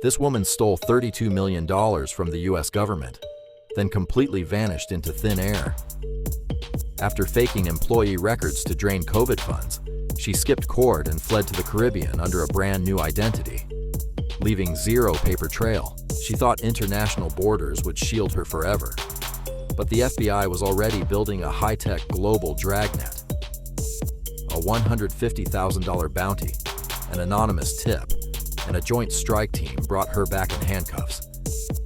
This woman stole $32 million from the US government, then completely vanished into thin air. After faking employee records to drain COVID funds, she skipped court and fled to the Caribbean under a brand new identity, leaving zero paper trail. She thought international borders would shield her forever. But the FBI was already building a high-tech global dragnet. A $150,000 bounty, an anonymous tip, and a joint strike team brought her back in handcuffs.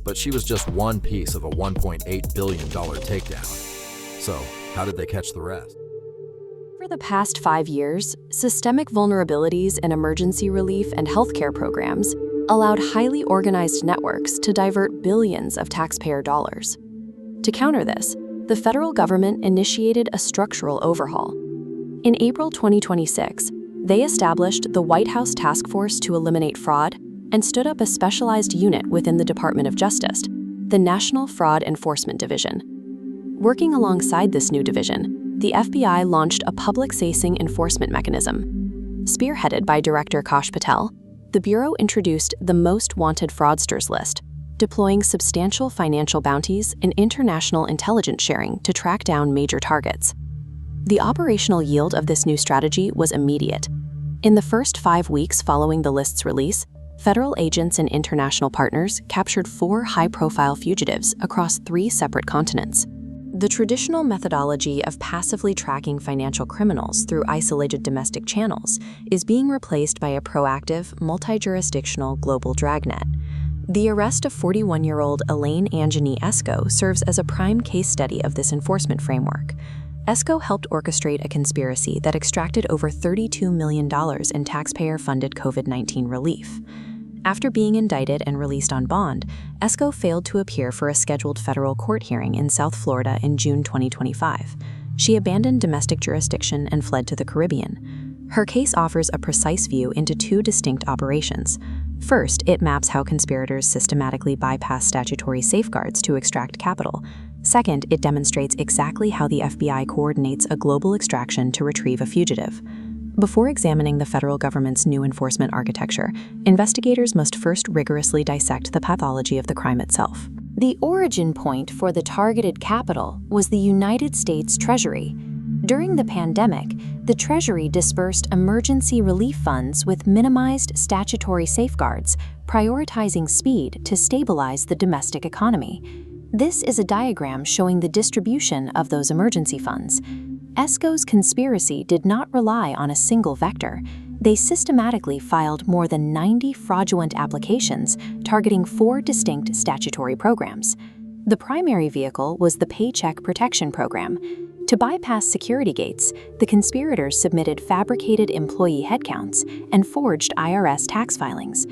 But she was just one piece of a $1.8 billion takedown. So, how did they catch the rest? For the past 5 years, systemic vulnerabilities in emergency relief and healthcare programs allowed highly organized networks to divert billions of taxpayer dollars. To counter this, the federal government initiated a structural overhaul. In April 2026, they established the White House Task Force to Eliminate Fraud and stood up a specialized unit within the Department of Justice, the National Fraud Enforcement Division. Working alongside this new division, the FBI launched a public-facing enforcement mechanism. Spearheaded by Director Kash Patel, the Bureau introduced the Most Wanted Fraudsters list, deploying substantial financial bounties and international intelligence sharing to track down major targets. The operational yield of this new strategy was immediate. In the first 5 weeks following the list's release, federal agents and international partners captured 4 high-profile fugitives across 3 separate continents. The traditional methodology of passively tracking financial criminals through isolated domestic channels is being replaced by a proactive, multi-jurisdictional global dragnet. The arrest of 41-year-old Elaine Escoe serves as a prime case study of this enforcement framework. Escoe helped orchestrate a conspiracy that extracted over $32 million in taxpayer-funded COVID-19 relief. After being indicted and released on bond, Escoe failed to appear for a scheduled federal court hearing in South Florida in June 2025. She abandoned domestic jurisdiction and fled to the Caribbean. Her case offers a precise view into 2 distinct operations. First, it maps how conspirators systematically bypass statutory safeguards to extract capital. Second, it demonstrates exactly how the FBI coordinates a global extraction to retrieve a fugitive. Before examining the federal government's new enforcement architecture, investigators must first rigorously dissect the pathology of the crime itself. The origin point for the targeted capital was the United States Treasury. During the pandemic, the Treasury dispersed emergency relief funds with minimized statutory safeguards, prioritizing speed to stabilize the domestic economy. This is a diagram showing the distribution of those emergency funds. Escoe's conspiracy did not rely on a single vector. They systematically filed more than 90 fraudulent applications targeting 4 distinct statutory programs. The primary vehicle was the Paycheck Protection Program. To bypass security gates, the conspirators submitted fabricated employee headcounts and forged IRS tax filings.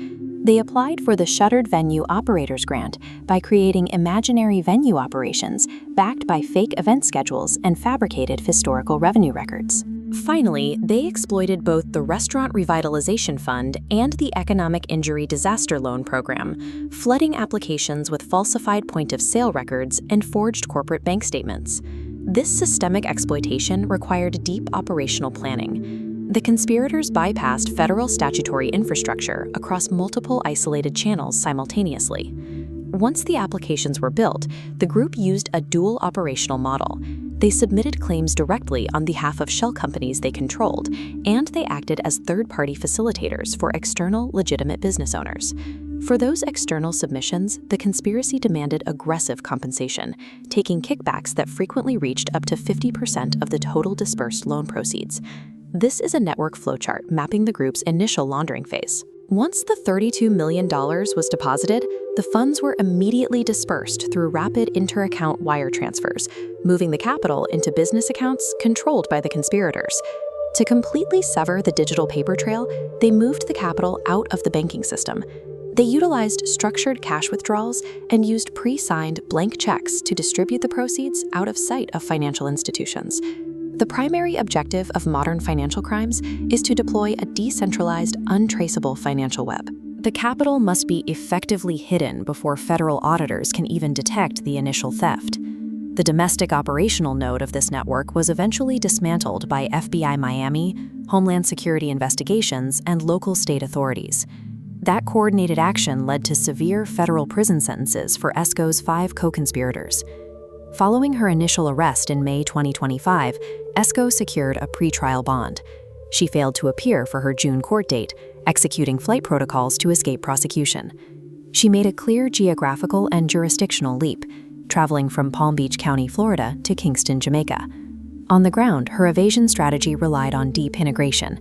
They applied for the Shuttered Venue Operators Grant by creating imaginary venue operations backed by fake event schedules and fabricated historical revenue records. Finally, they exploited both the Restaurant Revitalization Fund and the Economic Injury Disaster Loan Program, flooding applications with falsified point-of-sale records and forged corporate bank statements. This systemic exploitation required deep operational planning. The conspirators bypassed federal statutory infrastructure across multiple isolated channels simultaneously. Once the applications were built, the group used a dual operational model. They submitted claims directly on behalf of shell companies they controlled, and they acted as third-party facilitators for external, legitimate business owners. For those external submissions, the conspiracy demanded aggressive compensation, taking kickbacks that frequently reached up to 50% of the total dispersed loan proceeds. This is a network flowchart mapping the group's initial laundering phase. Once the $32 million was deposited, the funds were immediately dispersed through rapid inter-account wire transfers, moving the capital into business accounts controlled by the conspirators. To completely sever the digital paper trail, they moved the capital out of the banking system. They utilized structured cash withdrawals and used pre-signed blank checks to distribute the proceeds out of sight of financial institutions. The primary objective of modern financial crimes is to deploy a decentralized, untraceable financial web. The capital must be effectively hidden before federal auditors can even detect the initial theft. The domestic operational node of this network was eventually dismantled by FBI Miami, Homeland Security investigations, and local state authorities. That coordinated action led to severe federal prison sentences for Escoe's 5 co-conspirators. Following her initial arrest in May 2025, Escoe secured a pretrial bond. She failed to appear for her June court date, executing flight protocols to escape prosecution. She made a clear geographical and jurisdictional leap, traveling from Palm Beach County, Florida, to Kingston, Jamaica. On the ground, her evasion strategy relied on deep integration.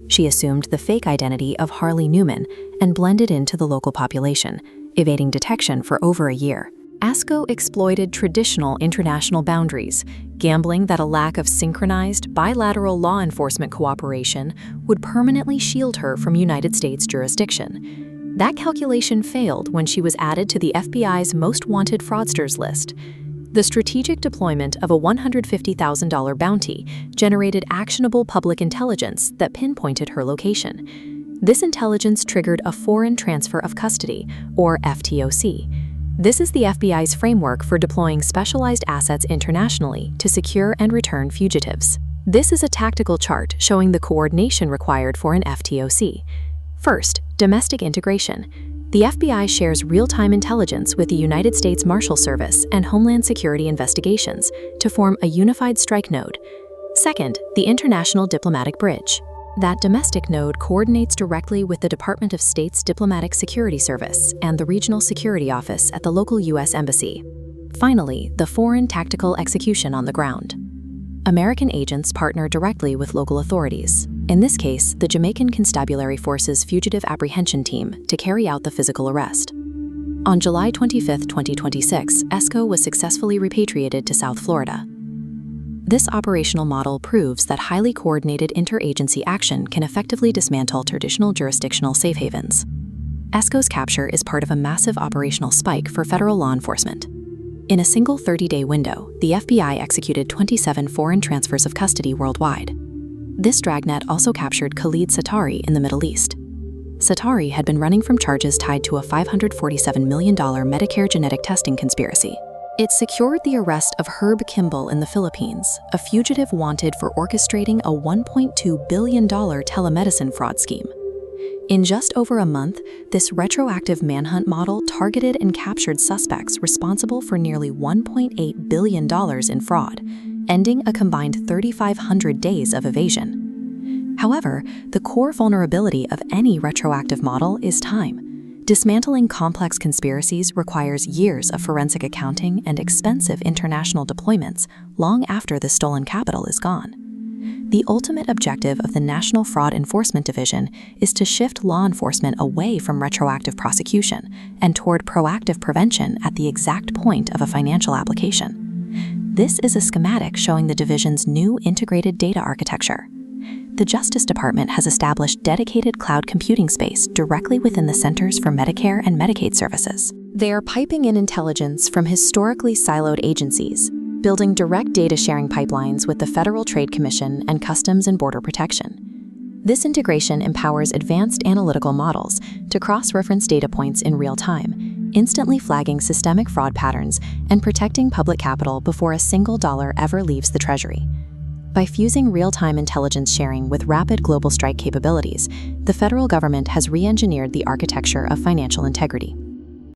She assumed the fake identity of Harley Newman and blended into the local population, evading detection for over a year. Escoe exploited traditional international boundaries, gambling that a lack of synchronized, bilateral law enforcement cooperation would permanently shield her from United States jurisdiction. That calculation failed when she was added to the FBI's most wanted fraudsters list. The strategic deployment of a $150,000 bounty generated actionable public intelligence that pinpointed her location. This intelligence triggered a foreign transfer of custody, or FTOC. This is the FBI's framework for deploying specialized assets internationally to secure and return fugitives. This is a tactical chart showing the coordination required for an FTOC. First, domestic integration. The FBI shares real-time intelligence with the United States Marshal Service and Homeland Security investigations to form a unified strike node. Second, the international diplomatic bridge. That domestic node coordinates directly with the Department of State's Diplomatic Security Service and the Regional Security Office at the local U.S. Embassy. Finally, the foreign tactical execution on the ground. American agents partner directly with local authorities, in this case, the Jamaican Constabulary Force's Fugitive Apprehension Team, to carry out the physical arrest. On July 25, 2026, Escoe was successfully repatriated to South Florida. This operational model proves that highly coordinated interagency action can effectively dismantle traditional jurisdictional safe havens. Escoe's capture is part of a massive operational spike for federal law enforcement. In a single 30-day window, the FBI executed 27 foreign transfers of custody worldwide. This dragnet also captured Khalid Satari in the Middle East. Satari had been running from charges tied to a $547 million Medicare genetic testing conspiracy. It secured the arrest of Herb Kimball in the Philippines, a fugitive wanted for orchestrating a $1.2 billion telemedicine fraud scheme. In just over a month, this retroactive manhunt model targeted and captured suspects responsible for nearly $1.8 billion in fraud, ending a combined 3,500 days of evasion. However, the core vulnerability of any retroactive model is time. Dismantling complex conspiracies requires years of forensic accounting and expensive international deployments long after the stolen capital is gone. The ultimate objective of the National Fraud Enforcement Division is to shift law enforcement away from retroactive prosecution and toward proactive prevention at the exact point of a financial application. This is a schematic showing the division's new integrated data architecture. The Justice Department has established dedicated cloud computing space directly within the Centers for Medicare and Medicaid Services. They are piping in intelligence from historically siloed agencies, building direct data sharing pipelines with the Federal Trade Commission and Customs and Border Protection. This integration empowers advanced analytical models to cross-reference data points in real time, instantly flagging systemic fraud patterns and protecting public capital before a single dollar ever leaves the Treasury. By fusing real-time intelligence sharing with rapid global strike capabilities, the federal government has re-engineered the architecture of financial integrity.